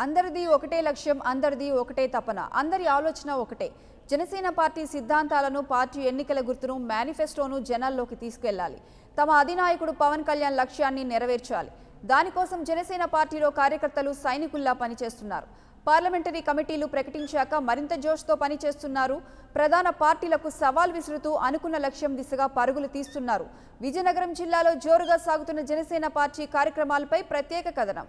అందరిది ఒకటే లక్ష్యం, అందరిది ఒకటే తపన, అందరి ఆలోచన ఒకటే. జనసేన పార్టీ సిద్ధాంతాలను, పార్టీ ఎన్నికల గుర్తును, మేనిఫెస్టోను జనాల్లోకి తీసుకెళ్లాలి. తమ అధినాయకుడు పవన్ కళ్యాణ్ లక్ష్యాన్ని నెరవేర్చాలి. దానికోసం జనసేన పార్టీలో కార్యకర్తలు సైనికుల్లా పనిచేస్తున్నారు. పార్లమెంటరీ కమిటీలు ప్రకటించాక మరింత జోష్తో పనిచేస్తున్నారు. ప్రధాన పార్టీలకు సవాల్ విసురుతూ అనుకున్న లక్ష్యం దిశగా పరుగులు తీస్తున్నారు. విజయనగరం జిల్లాలో జోరుగా సాగుతున్న జనసేన పార్టీ కార్యక్రమాలపై ప్రత్యేక కథనం.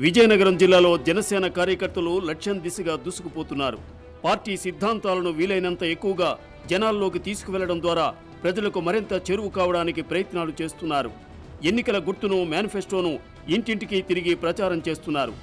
విజయనగరం జిల్లాలో జనసేన కార్యకర్తలు లక్ష్యం దిశగా దూసుకుపోతున్నారు. పార్టీ సిద్ధాంతాలను వీలైనంత ఎక్కువగా జనాల్లోకి తీసుకువెళ్లడం ద్వారా ప్రజలకు మరింత చేరువ కావడానికి ప్రయత్నాలు చేస్తున్నారు. ఎన్నికల గుర్తును, మేనిఫెస్టోను ఇంటింటికి తిరిగి ప్రచారం చేస్తున్నారు.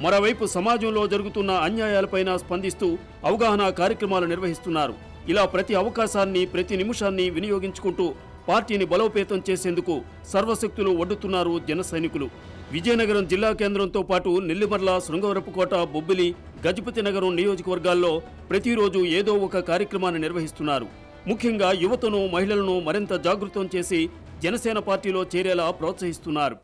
మరోవైపు సమాజంలో జరుగుతున్న అన్యాయాలపైన స్పందిస్తూ అవగాహన కార్యక్రమాలు నిర్వహిస్తున్నారు. ఇలా ప్రతి అవకాశాన్ని, ప్రతి నిమిషాన్ని వినియోగించుకుంటూ పార్టీని బలోపేతం చేసేందుకు సర్వశక్తులు ఒడ్డుతున్నారు జన సైనికులు. విజయనగరం జిల్లా కేంద్రంతో పాటు నెల్లిమర్ల, శృంగవరపుకోట, బొబ్బిలి, గజపతి నగరం నియోజకవర్గాల్లో ప్రతిరోజు ఏదో ఒక కార్యక్రమాన్ని నిర్వహిస్తున్నారు. ముఖ్యంగా యువతను, మహిళలను మరింత జాగృతం చేసి జనసేన పార్టీలో చేరేలా ప్రోత్సహిస్తున్నారు.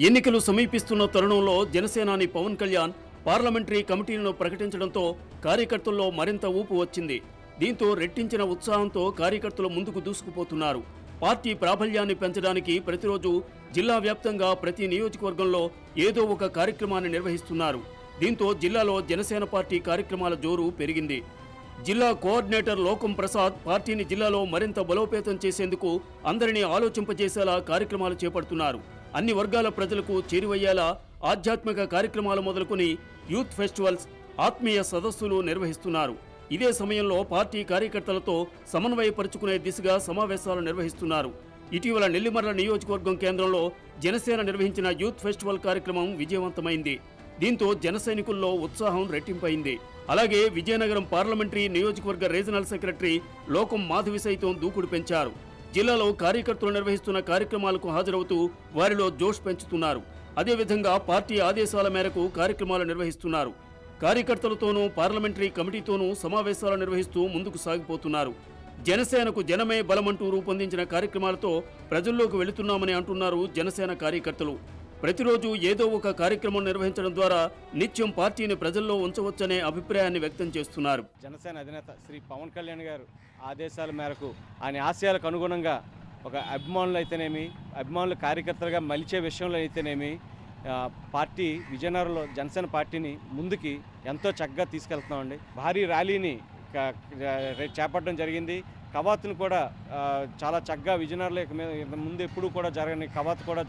ఎన్నికలు సమీపిస్తున్న తరుణంలో జనసేనాని పవన్ కళ్యాణ్ పార్లమెంటరీ కమిటీలను ప్రకటించడంతో కార్యకర్తల్లో మరింత ఊపు వచ్చింది. దీంతో రెట్టించిన ఉత్సాహంతో కార్యకర్తలు ముందుకు దూసుకుపోతున్నారు. పార్టీ ప్రాబల్యాన్ని పెంచడానికి ప్రతిరోజు జిల్లా వ్యాప్తంగా ప్రతి నియోజకవర్గంలో ఏదో ఒక కార్యక్రమాన్ని నిర్వహిస్తున్నారు. దీంతో జిల్లాలో జనసేన పార్టీ కార్యక్రమాల జోరు పెరిగింది. జిల్లా కోఆర్డినేటర్ లోకం ప్రసాద్ పార్టీని జిల్లాలో మరింత బలోపేతం చేసేందుకు అందరినీ ఆలోచింపజేసేలా కార్యక్రమాలు చేపడుతున్నారు. అన్ని వర్గాల ప్రజలకు చేరువయ్యేలా ఆధ్యాత్మిక కార్యక్రమాలు మొదలుకొని యూత్ ఫెస్టివల్స్, ఆత్మీయ సదస్సులు నిర్వహిస్తున్నారు. ఇదే సమయంలో పార్టీ కార్యకర్తలతో సమన్వయపరుచుకునే దిశగా సమావేశాలు నిర్వహిస్తున్నారు. ఇటీవల నెల్లిమర్ల నియోజకవర్గం కేంద్రంలో జనసేన నిర్వహించిన యూత్ ఫెస్టివల్ కార్యక్రమం విజయవంతమైంది. దీంతో జన సైనికుల్లో ఉత్సాహం రెట్టింపైంది. అలాగే విజయనగరం పార్లమెంటరీ నియోజకవర్గ రీజనల్ సెక్రటరీ లోకం మాధవి సైతం దూకుడు పెంచారు. జిల్లాలో కార్యకర్తలు నిర్వహిస్తున్న కార్యక్రమాలకు హాజరవుతూ వారిలో జోష్ పెంచుతున్నారు. అదేవిధంగా పార్టీ ఆదేశాల మేరకు కార్యక్రమాలు నిర్వహిస్తున్నారు. కార్యకర్తలతోనూ, పార్లమెంటరీ కమిటీతోనూ సమావేశాలు నిర్వహిస్తూ ముందుకు సాగిపోతున్నారు. జనసేనకు జనమే బలమంటూ రూపొందించిన కార్యక్రమాలతో ప్రజల్లోకి వెళుతున్నామని అంటున్నారు జనసేన కార్యకర్తలు. ప్రతిరోజు ఏదో ఒక కార్యక్రమం నిర్వహించడం ద్వారా నిత్యం పార్టీని ప్రజల్లో ఉంచవచ్చనే అభిప్రాయాన్ని వ్యక్తం చేస్తున్నారు. జనసేన అధినేత శ్రీ పవన్ కళ్యాణ్ గారు ఆదేశాల మేరకు ఆయన ఆశయాలకు అనుగుణంగా ఒక అభిమానులు కార్యకర్తలుగా మలిచే విషయంలో అయితేనేమి పార్టీ విజయనగరంలో జనసేన పార్టీని ముందుకి ఎంతో చక్కగా తీసుకెళ్తున్నామండి. భారీ ర్యాలీని చేపట్టడం జరిగింది. కవాతును కూడా చాలా చక్కగా విజయనగరంలో ముందు ఎప్పుడు కూడా జరగని కవాతు కూడా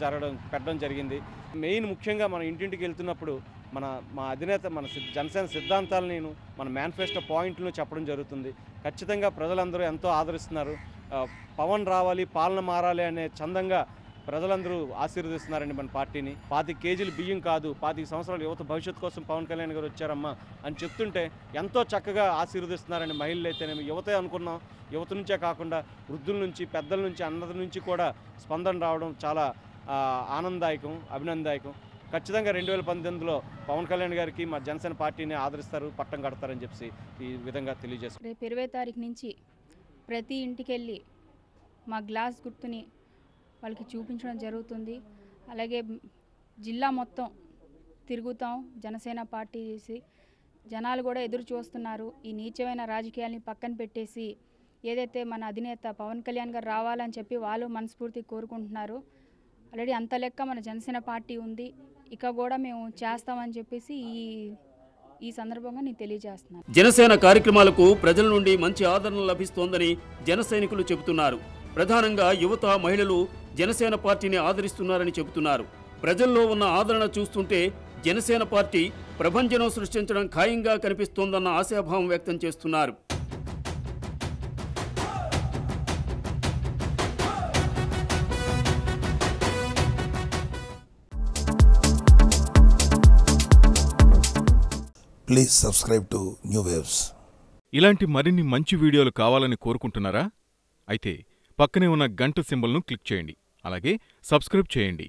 పెట్టడం జరిగింది. మెయిన్ ముఖ్యంగా మనం ఇంటింటికి వెళ్తున్నప్పుడు మా అధినేత మన జనసేన సిద్ధాంతాలని, మన మేనిఫెస్టో పాయింట్లను చెప్పడం జరుగుతుంది. ఖచ్చితంగా ప్రజలందరూ ఎంతో ఆదరిస్తున్నారు. పవన్ రావాలి, పాలన మారాలి అనే చందంగా ప్రజలందరూ ఆశీర్వదిస్తున్నారండి మన పార్టీని. 25 కేజీలు బియ్యం కాదు, 25 సంవత్సరాల యువత భవిష్యత్తు కోసం పవన్ కళ్యాణ్ గారు వచ్చారమ్మా అని చెప్తుంటే ఎంతో చక్కగా ఆశీర్వదిస్తున్నారండి. మహిళలు అయితేనేమి యువతే అనుకున్నాం. యువత నుంచే కాకుండా వృద్ధుల నుంచి, పెద్దల నుంచి, అందరి నుంచి కూడా స్పందన రావడం చాలా ఆనందదాయకం, అభినందదాయకం. ఖచ్చితంగా 2018లో పవన్ కళ్యాణ్ గారికి మా జనసేన పార్టీని ఆదరిస్తారు, పట్టం కడతారని చెప్పి ఈ విధంగా తెలియజేస్తారు. రేపు 20వ తారీఖు నుంచి ప్రతి ఇంటికి వెళ్ళి మా గ్లాస్ గుర్తుని వాళ్ళకి చూపించడం జరుగుతుంది. అలాగే జిల్లా మొత్తం తిరుగుతాం. జనసేన పార్టీ చేసి జనాలు కూడా ఎదురు చూస్తున్నారు. ఈ నీచమైన రాజకీయాల్ని పక్కన పెట్టేసి ఏదైతే మన అధినేత పవన్ కళ్యాణ్ గారు రావాలని చెప్పి వాళ్ళు మనస్ఫూర్తిగా కోరుకుంటున్నారు. ఆల్రెడీ అంత లెక్క మన జనసేన పార్టీ ఉంది, ఇక కూడా మేము చేస్తామని చెప్పేసి ఈ సందర్భంగా నేను తెలియజేస్తున్నాను. జనసేన కార్యక్రమాలకు ప్రజల నుండి మంచి ఆదరణ లభిస్తోందని జన సైనికులు చెబుతున్నారు. ప్రధానంగా యువత, మహిళలు జనసేన పార్టీని ఆదరిస్తున్నారని చెబుతున్నారు. ప్రజల్లో ఉన్న ఆదరణ చూస్తుంటే జనసేన పార్టీ ప్రభంజనం సృష్టించడం ఖాయంగా కనిపిస్తోందన్న ఆశాభావం వ్యక్తం చేస్తున్నారు. Please subscribe to new waves. ఇలాంటి మరిన్ని మంచి వీడియోలు కావాలని కోరుకుంటున్నారా? అయితే పక్కనే ఉన్న గంట సింబల్ను క్లిక్ చేయండి. అలాగే సబ్స్క్రైబ్ చేయండి.